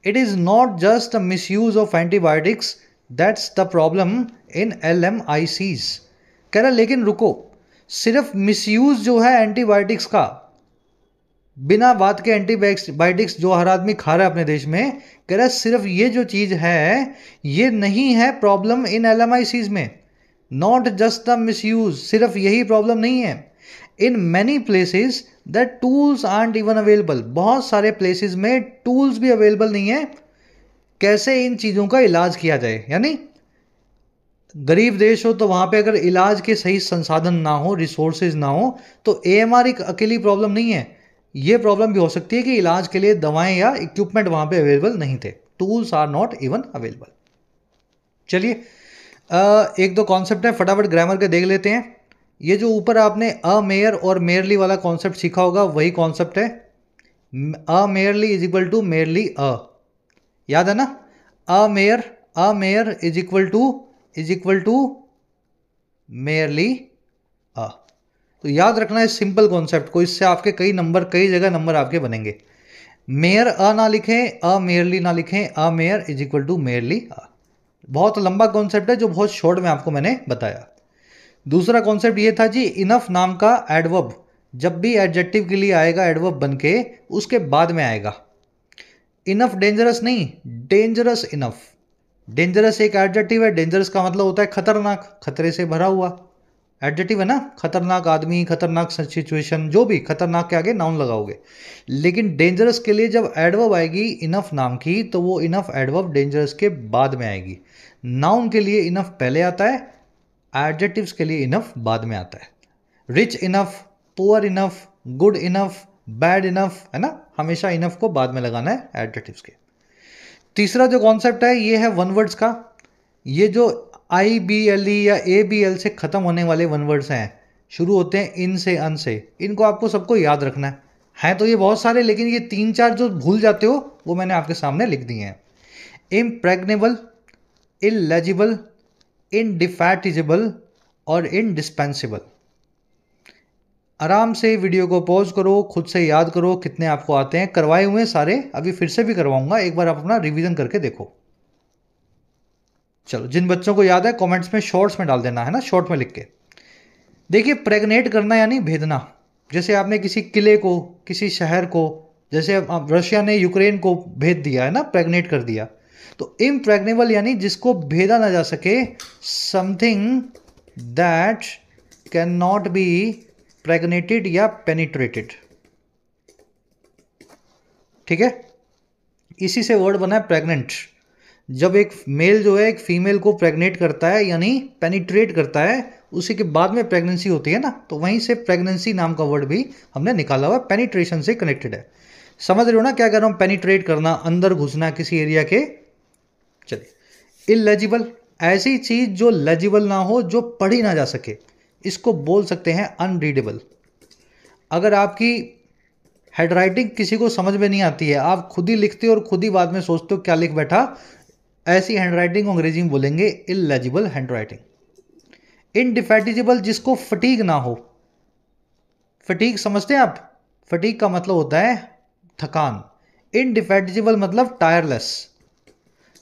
it is not just a misuse of antibiotics, that's the problem in LMICs। कह रहा लेकिन रुको, सिर्फ मिसयूज जो है एंटीबायोटिक्स का, बिना बात के एंटीबायोटिक्स जो हर आदमी खा रहा है अपने देश में, कह रहा है सिर्फ ये जो चीज़ है, ये नहीं है प्रॉब्लम इन LMICs में। नॉट जस्ट द मिसयूज, सिर्फ यही प्रॉब्लम नहीं है। In many places that tools aren't even available, बहुत सारे प्लेसेस में टूल्स भी अवेलेबल नहीं है कैसे इन चीज़ों का इलाज किया जाए। यानी गरीब देश हो तो वहाँ पे अगर इलाज के सही संसाधन ना हो, रिसोर्सेज ना हो, तो AMR एक अकेली प्रॉब्लम नहीं है। ये प्रॉब्लम भी हो सकती है कि इलाज के लिए दवाएं या इक्विपमेंट वहाँ पे अवेलेबल नहीं थे, tools are not even available. चलिए, एक दो कॉन्सेप्ट है, फटाफट ग्रामर के देख लेते हैं। ये जो ऊपर आपने अ मेयर और मेयरली वाला कॉन्सेप्ट सीखा होगा, वही कॉन्सेप्ट है। A merely is equal to merely a, याद है ना? A mere is equal to merely a. तो याद रखना है सिंपल कॉन्सेप्ट को, इससे आपके कई नंबर, कई जगह नंबर आपके बनेंगे। मेयर अ ना लिखें, अ मेयरली ना लिखें, a mere is equal to merely a. बहुत लंबा कॉन्सेप्ट है जो बहुत शॉर्ट में आपको मैंने बताया। दूसरा कॉन्सेप्ट ये था जी, इनफ नाम का एडवर्ब जब भी एडजेक्टिव के लिए आएगा एडवर्ब बन के, उसके बाद में आएगा। इनफ डेंजरस नहीं, डेंजरस इनफ। डेंजरस एक एडजेक्टिव है, डेंजरस का मतलब होता है खतरनाक, खतरे से भरा हुआ। एडजेक्टिव है ना, खतरनाक आदमी, खतरनाक सिचुएशन, जो भी खतरनाक के आगे नाउन लगाओगे। लेकिन डेंजरस के लिए जब एडवर्ब आएगी इनफ नाम की, तो वो इनफ एडवर्ब डेंजरस के बाद में आएगी। नाउन के लिए इनफ पहले आता है, एडजेक्टिव्स के लिए इनफ बाद में आता है। Rich enough, poor enough, good enough, bad enough, है ना, हमेशा इनफ को बाद में लगाना है एडजेक्टिव्स के। तीसरा जो कॉन्सेप्ट है ये है वन वर्ड्स का। ये जो IBLE या ABL से खत्म होने वाले वन वर्ड्स हैं, शुरू होते हैं इन से, अन से, इनको आपको सबको याद रखना है तो ये बहुत सारे, लेकिन ये 3-4 जो भूल जाते हो वो मैंने आपके सामने लिख दिए हैं। इम्प्रेग्नेबल, इलेजिबल, इनडिफैटिजेबल और इनडिस्पेंसिबल। आराम से वीडियो को पॉज करो, खुद से याद करो कितने आपको आते हैं। करवाए हुए सारे, अभी फिर से भी करवाऊंगा, एक बार आप अपना रिवीजन करके देखो। चलो, जिन बच्चों को याद है कमेंट्स में शॉर्ट्स में डाल देना, है ना, शॉर्ट में लिख के। देखिए, प्रेग्नेट करना यानी भेदना। जैसे आपने किसी किले को, किसी शहर को, जैसे रशिया ने यूक्रेन को भेद दिया है ना, प्रेग्नेट कर दिया। तो इम्प्रेग्नेबल यानी जिसको भेदा ना जा सके, something that can not be प्रेग्नेटेड या पेनिट्रेटेड। ठीक है, इसी से वर्ड बना है प्रेग्नेंट। जब एक मेल जो है एक फीमेल को प्रेग्नेट करता है यानी पेनिट्रेट करता है, उसी के बाद में प्रेगनेंसी होती है ना, तो वहीं से प्रेगनेंसी नाम का वर्ड भी हमने निकाला हुआ, पेनिट्रेशन से कनेक्टेड है। समझ रहे हो ना क्या कह रहा हूं? पेनिट्रेट करना, अंदर घुसना किसी एरिया के। चलिए, इलेजिबल, ऐसी चीज जो लेजिबल ना हो, जो पढ़ी ना जा सके, इसको बोल सकते हैं अनरीडेबल। अगर आपकी हैंडराइटिंग किसी को समझ में नहीं आती है, आप खुद ही लिखते हो और खुद ही बाद में सोचते हो क्या लिख बैठा, ऐसी हैंडराइटिंग को अंग्रेजी में बोलेंगे इलेजिबल हैंडराइटिंग। इनडिफैटिजेबल, जिसको फटीग ना हो। फटीग समझते हैं आप? फटीग का मतलब होता है थकान। इनडिफैटिजेबल मतलब टायरलेस,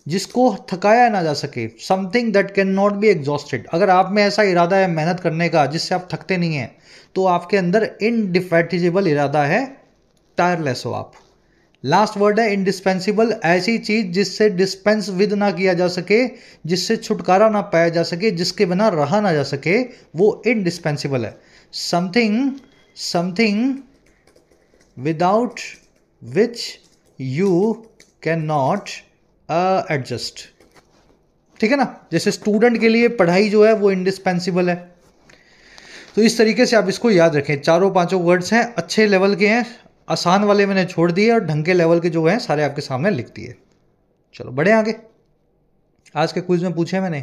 जिसको थकाया ना जा सके, something that can not be exhausted. अगर आप में ऐसा इरादा है मेहनत करने का जिससे आप थकते नहीं हैं, तो आपके अंदर इनडिफैटिजेबल इरादा है, टायरलेस हो आप। लास्ट वर्ड है इंडिस्पेंसिबल, ऐसी चीज जिससे डिस्पेंस विद ना किया जा सके, जिससे छुटकारा ना पाया जा सके, जिसके बिना रहा ना जा सके, वो इंडिस्पेंसिबल है। Something something without which you can not adjust. ठीक है ना, जैसे स्टूडेंट के लिए पढ़ाई जो है वो इंडिस्पेंसिबल है। तो इस तरीके से आप इसको याद रखें। चारों पांचों वर्ड्स हैं, अच्छे लेवल के हैं, आसान वाले मैंने छोड़ दिए और ढंग के लेवल के जो हैं सारे आपके सामने लिख दिए। चलो बढ़े आगे। आज के क्विज में पूछे मैंने,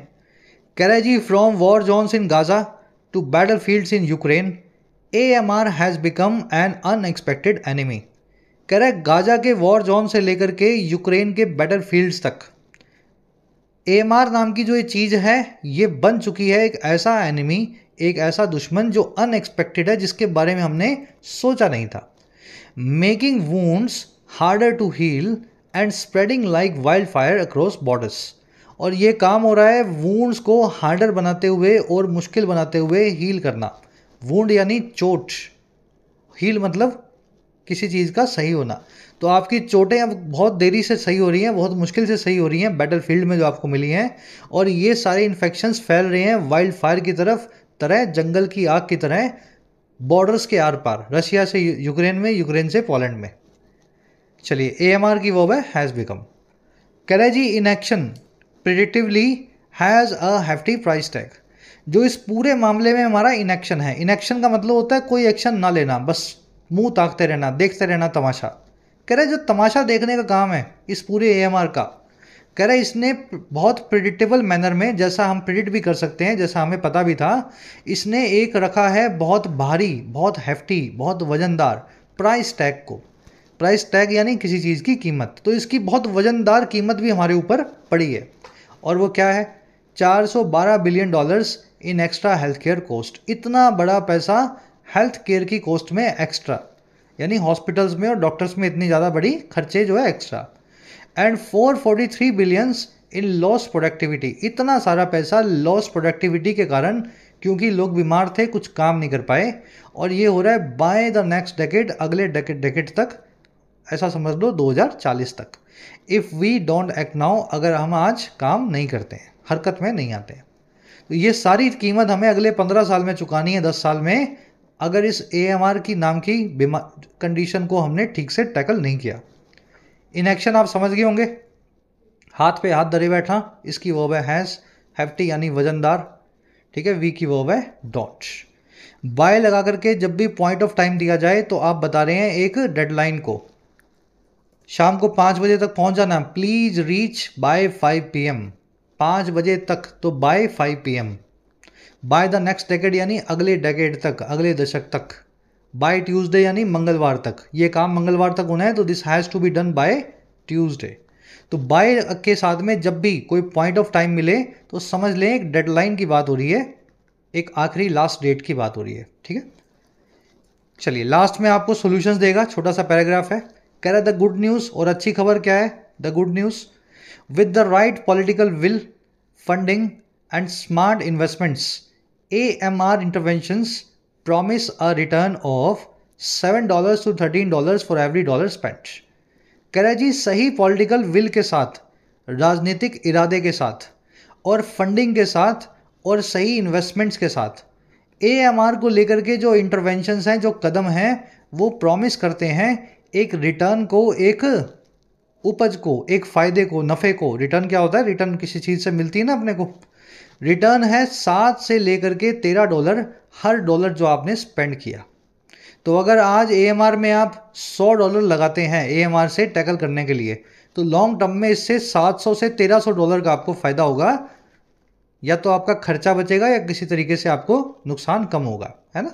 कह रहा है जी, from war zones in Gaza to battlefields in Ukraine, AMR has become an unexpected enemy. कह रहा है गाजा के वॉर जोन से लेकर के यूक्रेन के बैटल फील्ड्स तक AMR नाम की जो ये चीज़ है ये बन चुकी है एक ऐसा एनिमी, एक ऐसा दुश्मन जो अनएक्सपेक्टेड है, जिसके बारे में हमने सोचा नहीं था। Making wounds harder to heal and spreading like wild fire across borders. और ये काम हो रहा है वूंड्स को हार्डर बनाते हुए और मुश्किल बनाते हुए हील करना। वूंड यानी चोट, हील मतलब किसी चीज़ का सही होना। तो आपकी चोटें अब बहुत देरी से सही हो रही हैं, बहुत मुश्किल से सही हो रही हैं बैटल फील्ड में जो आपको मिली हैं, और ये सारे इन्फेक्शंस फैल रहे हैं वाइल्ड फायर की तरह जंगल की आग की तरह, बॉर्डर्स के आर पार, रशिया से यूक्रेन में, यूक्रेन से पोलैंड में। चलिए, AMR की वर्ब है हैज़ बिकम। कह रहा है जी, inaction predictably has a hefty price tag. जो इस पूरे मामले में हमारा इनएक्शन है, इनएक्शन का मतलब होता है कोई एक्शन ना लेना, बस मुंह ताकते रहना, देखते रहना तमाशा। कह रहा है जो तमाशा देखने का काम है इस पूरे AMR का, कह रहा है इसने बहुत प्रिडिक्टेबल मैनर में, जैसा हम प्रिडिक्ट भी कर सकते हैं, जैसा हमें पता भी था, इसने एक रखा है बहुत भारी, बहुत हेफ्टी, बहुत वजनदार प्राइस टैग को। प्राइस टैग यानी किसी चीज़ की कीमत, तो इसकी बहुत वजनदार कीमत भी हमारे ऊपर पड़ी है। और वो क्या है? $412 billion in extra health care cost. इतना बड़ा पैसा हेल्थ केयर की कॉस्ट में एक्स्ट्रा, यानी हॉस्पिटल्स में और डॉक्टर्स में इतनी ज़्यादा बड़ी खर्चे जो है extra. And 443 billions in loss productivity. इतना सारा पैसा लॉस प्रोडक्टिविटी के कारण, क्योंकि लोग बीमार थे, कुछ काम नहीं कर पाए, और ये हो रहा है बाय द नेक्स्ट डेकेड, अगले डेकेड तक, ऐसा समझ लो 2040 तक। If we don't act now, अगर हम आज काम नहीं करते हैं, हरकत में नहीं आते हैं, तो ये सारी कीमत हमें अगले 15 साल में चुकानी है, 10 साल में, अगर इस AMR की नाम की कंडीशन को हमने ठीक से टैकल नहीं किया। इनएक्शन आप समझ गए होंगे, हाथ पे हाथ धरे बैठा, इसकी वर्ब है हैज़, हेफ्टी यानी वजनदार, ठीक है। वी की वर्ब है डॉट। बाय लगा करके जब भी पॉइंट ऑफ टाइम दिया जाए तो आप बता रहे हैं एक डेडलाइन को, शाम को 5 बजे तक पहुंच जाना, प्लीज रीच बाय 5 PM, 5 बजे तक, तो by 5 PM। By the next decade यानी अगले डेकेड तक, अगले दशक तक। बाय ट्यूसडे यानी मंगलवार तक, ये काम मंगलवार तक होना है, तो this has to be done by Tuesday. तो बाय के साथ में जब भी कोई पॉइंट ऑफ टाइम मिले तो समझ लें एक डेडलाइन की बात हो रही है, एक आखिरी लास्ट डेट की बात हो रही है, ठीक है। चलिए, लास्ट में आपको सॉल्यूशंस देगा, छोटा सा पैराग्राफ है। कह रहा है द गुड न्यूज़, और अच्छी खबर क्या है? The good news, with the right political will, funding and smart investments, AMR interventions promise a return of $7 to $13 for every dollar spent. कह रहा है जी, सही पॉलिटिकल विल के साथ, राजनीतिक इरादे के साथ, और फंडिंग के साथ, और सही इन्वेस्टमेंट्स के साथ, AMR को लेकर के जो इंटरवेंशंस हैं, जो कदम हैं, वो प्रॉमिस करते हैं एक रिटर्न को, एक उपज को, एक फ़ायदे को, नफ़े को। रिटर्न क्या होता है? रिटर्न किसी चीज़ से मिलती है ना अपने को। रिटर्न है 7 से लेकर के $13 हर डॉलर जो आपने स्पेंड किया। तो अगर आज AMR में आप $100 लगाते हैं AMR से टैकल करने के लिए, तो लॉन्ग टर्म में इससे $700 से $1300 का आपको फ़ायदा होगा, या तो आपका खर्चा बचेगा या किसी तरीके से आपको नुकसान कम होगा, है ना।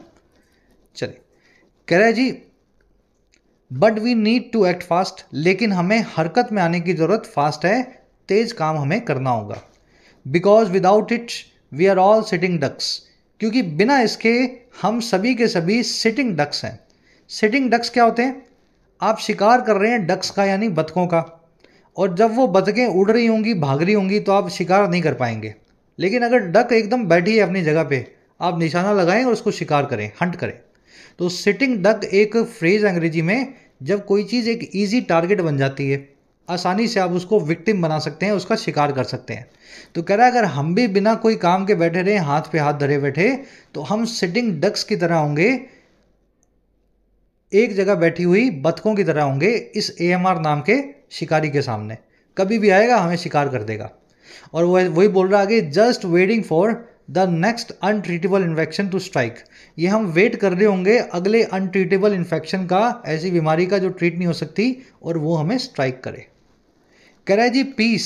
चलिए, कह रहा है जी, but we need to act fast, लेकिन हमें हरकत में आने की ज़रूरत फास्ट है, तेज काम हमें करना होगा। Because without it we are all sitting ducks, क्योंकि बिना इसके हम सभी के सभी सिटिंग डक्स हैं। सिटिंग डक्स क्या होते हैं? आप शिकार कर रहे हैं डक्स का, यानी बतखों का, और जब वो बतखें उड़ रही होंगी, भाग रही होंगी, तो आप शिकार नहीं कर पाएंगे। लेकिन अगर डक एकदम बैठी है अपनी जगह पे, आप निशाना लगाएं और उसको शिकार करें, हंट करें। तो सिटिंग डक एक फ्रेज अंग्रेजी में, जब कोई चीज़ एक इजी टारगेट बन जाती है, आसानी से आप उसको विक्टिम बना सकते हैं, उसका शिकार कर सकते हैं। तो कह रहा है अगर हम भी बिना कोई काम के बैठे रहे, हाथ पे हाथ धरे बैठे, तो हम सिटिंग डक्स की तरह होंगे, एक जगह बैठी हुई बतखों की तरह होंगे इस AMR नाम के शिकारी के सामने। कभी भी आएगा हमें शिकार कर देगा। और वो वही बोल रहा आगे, just waiting for the next untreatable infection to strike. ये हम वेट कर रहे होंगे अगले अनट्रीटेबल इन्फेक्शन का, ऐसी बीमारी का जो ट्रीट नहीं हो सकती, और वो हमें स्ट्राइक करे। कह रहा है जी peace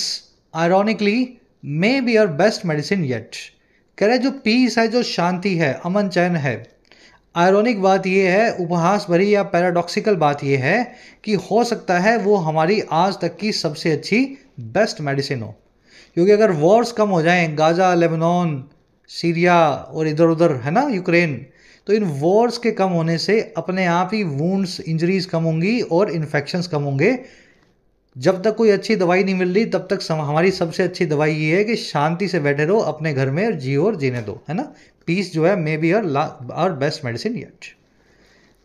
ironically may be your best medicine yet. कह रहा है जो पीस है, जो शांति है, अमन चैन है, आयरॉनिक बात यह है, उपहास भरी या पैराडॉक्सिकल बात यह है कि हो सकता है वो हमारी आज तक की सबसे अच्छी बेस्ट मेडिसिन हो। क्योंकि अगर वॉर्स कम हो जाएं, गाजा, लेबनान, सीरिया और इधर उधर है ना, यूक्रेन, तो इन वॉर्स के कम होने से अपने आप ही वुंड्स, इंजरीज कम होंगी और इन्फेक्शंस कम होंगे। जब तक कोई अच्छी दवाई नहीं मिल रही, तब तक हमारी सबसे अच्छी दवाई ये है कि शांति से बैठे रहो अपने घर में और जियो और जीने दो, है ना। पीस जो है may be our best medicine yet.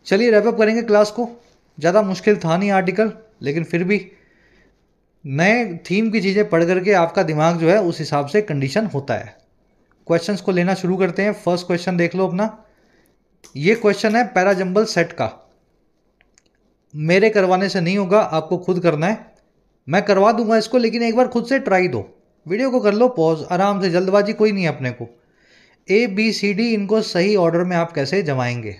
चलिए रैप अप करेंगे क्लास को। ज़्यादा मुश्किल था नहीं आर्टिकल, लेकिन फिर भी नए थीम की चीज़ें पढ़ करके आपका दिमाग जो है उस हिसाब से कंडीशन होता है। क्वेश्चंस को लेना शुरू करते हैं। फर्स्ट क्वेश्चन देख लो अपना। ये क्वेश्चन है पैराजंबल सेट का। मेरे करवाने से नहीं होगा, आपको खुद करना है। मैं करवा दूंगा इसको, लेकिन एक बार खुद से ट्राई दो। वीडियो को कर लो पॉज आराम से, जल्दबाजी कोई नहीं है अपने को। ABCD इनको सही ऑर्डर में आप कैसे जमाएंगे।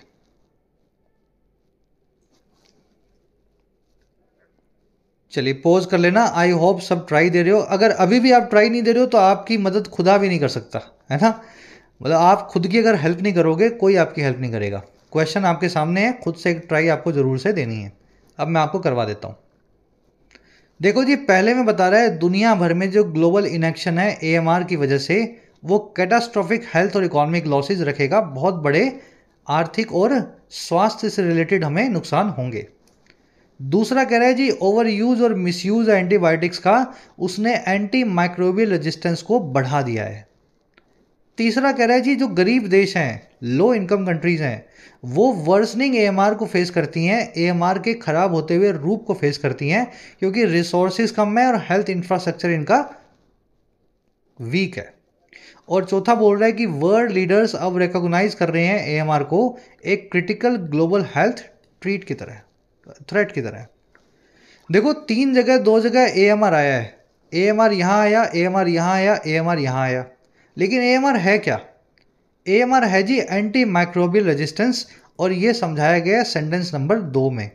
चलिए पॉज कर लेना। आई होप सब ट्राई दे रहे हो। अगर अभी भी आप ट्राई नहीं दे रहे हो तो आपकी मदद खुदा भी नहीं कर सकता, है ना। मतलब आप खुद की अगर हेल्प नहीं करोगे, कोई आपकी हेल्प नहीं करेगा। क्वेश्चन आपके सामने है, खुद से एक ट्राई आपको ज़रूर से देनी है। अब मैं आपको करवा देता हूँ। देखो जी, पहले में बता रहा है दुनिया भर में जो ग्लोबल इनएक्शन है AMR की वजह से, वो कैटास्ट्रॉफिक हेल्थ और इकोनॉमिक लॉसेज रखेगा। बहुत बड़े आर्थिक और स्वास्थ्य से रिलेटेड हमें नुकसान होंगे। दूसरा कह रहा है जी ओवर यूज और मिसयूज एंटीबायोटिक्स का, उसने एंटी माइक्रोबियल रेजिस्टेंस को बढ़ा दिया है। तीसरा कह रहा है जी जो गरीब देश हैं, लो इनकम कंट्रीज हैं, वो वर्सनिंग AMR को फेस करती हैं, AMR के खराब होते हुए रूप को फेस करती हैं, क्योंकि रिसोर्सेज कम है और हेल्थ इंफ्रास्ट्रक्चर इनका वीक है। और चौथा बोल रहा है कि वर्ल्ड लीडर्स अब रिकॉग्नाइज कर रहे हैं AMR को एक क्रिटिकल ग्लोबल हेल्थ थ्रेट की तरह। देखो, तीन जगह, दो जगह AMR आया है। AMR यहाँ आया, AMR यहाँ आया, AMR यहाँ आया, लेकिन AMR है क्या? AMR है जी एंटी माइक्रोबियल रेजिस्टेंस, और ये समझाया गया सेंटेंस नंबर 2 में।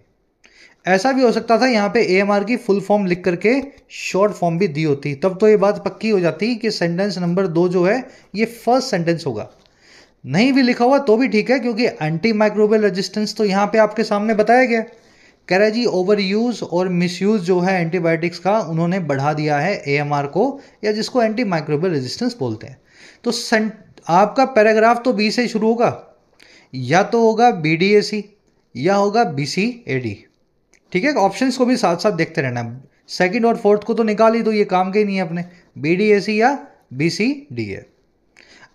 ऐसा भी हो सकता था यहाँ पे AMR की फुल फॉर्म लिख करके शॉर्ट फॉर्म भी दी होती, तब तो ये बात पक्की हो जाती कि सेंटेंस नंबर 2 जो है ये फर्स्ट सेंटेंस होगा। नहीं भी लिखा हुआ तो भी ठीक है, क्योंकि एंटी माइक्रोबियल रेजिस्टेंस तो यहाँ पे आपके सामने बताया गया। कह रहा है जी ओवर यूज और मिसयूज जो है एंटीबायोटिक्स का, उन्होंने बढ़ा दिया है AMR को, या जिसको एंटी माइक्रोबियल रेजिस्टेंस बोलते हैं। तो आपका पैराग्राफ तो B से शुरू होगा, या तो होगा BDAC या होगा BCAD। ठीक है, ऑप्शंस को भी साथ साथ देखते रहना। सेकंड और फोर्थ को तो निकाल ही दो, ये काम के ही नहीं है अपने, BDAC या BCDA।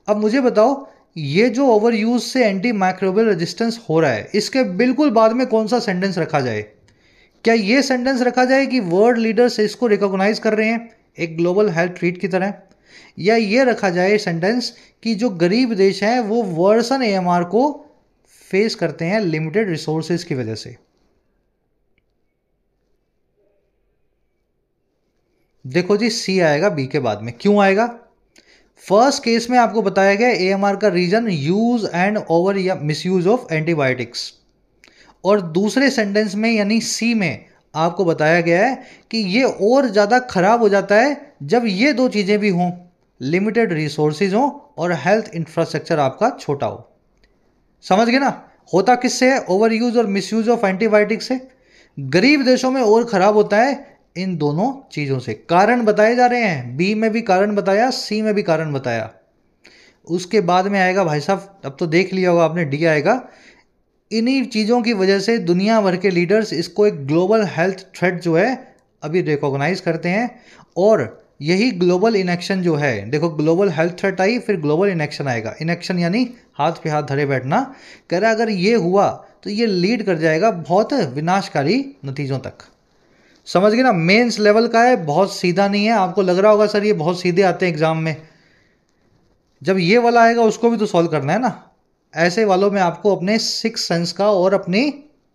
अब मुझे बताओ, ये जो ओवर यूज से एंटी माइक्रोबियल रेजिस्टेंस हो रहा है, इसके बिल्कुल बाद में कौन सा सेंटेंस रखा जाए? क्या ये सेंटेंस रखा जाए कि वर्ल्ड लीडर्स इसको रिकॉग्नाइज कर रहे हैं एक ग्लोबल हेल्थ थ्रेट की तरह, या ये रखा जाए सेंटेंस कि जो गरीब देश हैं वो वर्सन AMR को फेस करते हैं लिमिटेड रिसोर्सेज की वजह से? देखो जी, C आएगा B के बाद में। क्यों आएगा? फर्स्ट केस में आपको बताया गया AMR का रीजन यूज एंड ओवर या मिसयूज ऑफ एंटीबायोटिक्स, और दूसरे सेंटेंस में यानी C में आपको बताया गया है कि ये और ज़्यादा खराब हो जाता है जब ये दो चीज़ें भी हों, लिमिटेड रिसोर्सेज हों और हेल्थ इंफ्रास्ट्रक्चर आपका छोटा हो। समझ गए ना? होता किससे है? ओवर यूज और मिसयूज ऑफ एंटीबायोटिक्स से। गरीब देशों में और खराब होता है इन दोनों चीज़ों से। कारण बताए जा रहे हैं, B में भी कारण बताया, C में भी कारण बताया। उसके बाद में आएगा भाई साहब, अब तो देख लिया होगा आपने, D आएगा। इन्हीं चीज़ों की वजह से दुनिया भर के लीडर्स इसको एक ग्लोबल हेल्थ थ्रेट जो है अभी रिकॉग्नाइज करते हैं, और यही ग्लोबल इनएक्शन जो है, देखो ग्लोबल हेल्थ थ्रेट आई, फिर ग्लोबल इनएक्शन आएगा। इनएक्शन यानी हाथ पे हाथ धरे बैठना। कह रहा अगर ये हुआ तो ये लीड कर जाएगा बहुत विनाशकारी नतीजों तक। समझ गए ना? मेंस लेवल का है, बहुत सीधा नहीं है। आपको लग रहा होगा सर ये बहुत सीधे आते हैं एग्जाम में, जब ये वाला आएगा उसको भी तो सॉल्व करना है ना। ऐसे वालों में आपको अपने सिक्स सेंस का और अपनी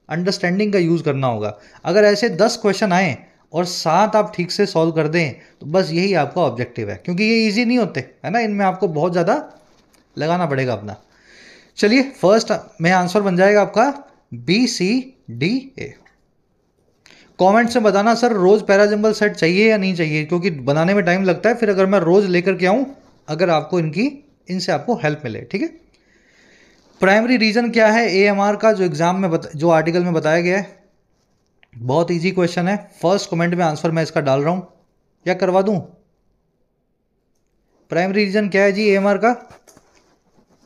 अंडरस्टैंडिंग का यूज़ करना होगा। अगर ऐसे 10 क्वेश्चन आए और 7 आप ठीक से सॉल्व कर दें तो बस यही आपका ऑब्जेक्टिव है, क्योंकि ये इजी नहीं होते है ना, इनमें आपको बहुत ज़्यादा लगाना पड़ेगा अपना। चलिए फर्स्ट में आंसर बन जाएगा आपका BCDA। कमेंट्स में बताना सर रोज पैराजंबल सेट चाहिए या नहीं चाहिए, क्योंकि बनाने में टाइम लगता है। फिर अगर मैं रोज लेकर के आऊं, अगर आपको इनसे आपको हेल्प मिले, ठीक है। प्राइमरी रीजन क्या है AMR का, जो एग्जाम में जो आर्टिकल में बताया गया है, बहुत इजी क्वेश्चन है। फर्स्ट कमेंट में आंसर मैं इसका डाल रहा हूं, क्या करवा दूं? प्राइमरी रीजन क्या है जी AMR का?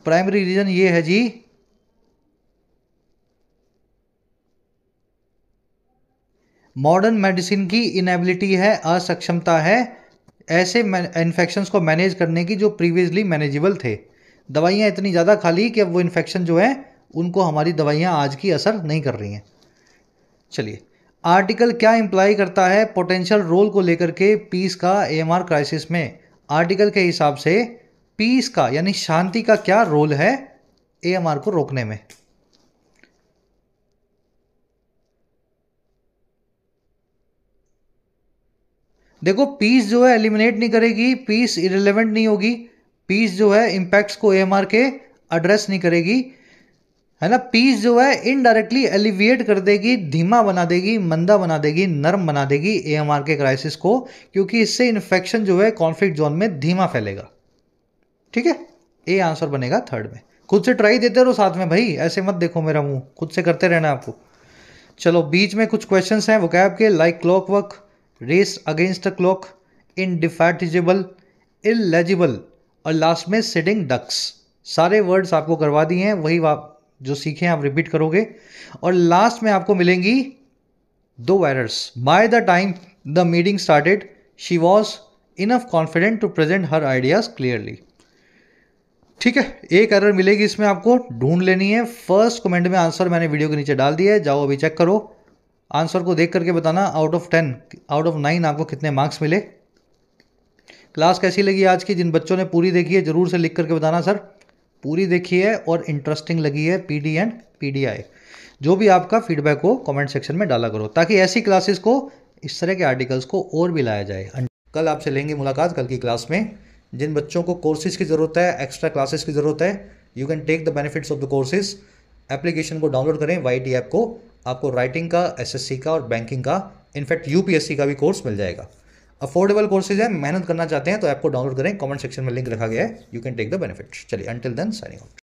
प्राइमरी रीजन ये है जी मॉडर्न मेडिसिन की इनएबिलिटी है, असक्षमता है ऐसे इन्फेक्शंस को मैनेज करने की जो प्रीवियसली मैनेजेबल थे। दवाइयाँ इतनी ज़्यादा खा ली कि अब वो इन्फेक्शन जो है उनको हमारी दवाइयाँ आज की असर नहीं कर रही हैं। चलिए आर्टिकल क्या इंप्लाई करता है पोटेंशियल रोल को लेकर के पीस का AMR क्राइसिस में? आर्टिकल के हिसाब से पीस का यानी शांति का क्या रोल है AMR को रोकने में? देखो पीस जो है एलिमिनेट नहीं करेगी, पीस इरेलेवेंट नहीं होगी, पीस जो है इंपैक्ट्स को AMR के एड्रेस नहीं करेगी, है ना। पीस जो है इनडायरेक्टली एलिविएट कर देगी, धीमा बना देगी, मंदा बना देगी, नरम बना देगी AMR के क्राइसिस को, क्योंकि इससे इन्फेक्शन जो है कॉन्फ्लिक्ट जोन में धीमा फैलेगा। ठीक है, ए आंसर बनेगा थर्ड में। खुद से ट्राई देते रहो साथ में भाई, ऐसे मत देखो मेरा मुंह, खुद से करते रहना आपको। चलो बीच में कुछ क्वेश्चंस हैं वोकैब के, like clockwork, race against the clock, indefatigable, illegible और लास्ट में सिटिंग डक्स। सारे वर्ड्स आपको करवा दिए हैं, वही आप जो सीखे आप रिपीट करोगे। और लास्ट में आपको मिलेंगी 2 errors. By the time the meeting started she was enough confident to present her ideas clearly. ठीक है, एक एरर मिलेगी इसमें, आपको ढूंढ लेनी है। फर्स्ट कमेंट में आंसर मैंने वीडियो के नीचे डाल दिया है, जाओ अभी चेक करो। आंसर को देख करके बताना आउट ऑफ 10 आउट ऑफ 9 आपको कितने मार्क्स मिले। क्लास कैसी लगी आज की? जिन बच्चों ने पूरी देखी है जरूर से लिख करके बताना सर पूरी देखी है और इंटरेस्टिंग लगी है PD एंड PDI। जो भी आपका फीडबैक हो कमेंट सेक्शन में डाला करो, ताकि ऐसी क्लासेस को, इस तरह के आर्टिकल्स को और भी लाया जाए। कल आपसे लेंगे मुलाकात कल की क्लास में। जिन बच्चों को कोर्सेज की ज़रूरत है, एक्स्ट्रा क्लासेस की ज़रूरत है, you can take the benefits of the courses. Application को डाउनलोड करें YT ऐप को, आपको राइटिंग का, SSC का और बैंकिंग का, इनफैक्ट UPSC का भी कोर्स मिल जाएगा। अफोर्डेबल कोर्सेज है, मेहनत करना चाहते हैं तो ऐप को डाउनलोड करें, कमेंट सेक्शन में लिंक रखा गया है, you can take the benefits. चलिए अंटिल देन साइनिंग आउट।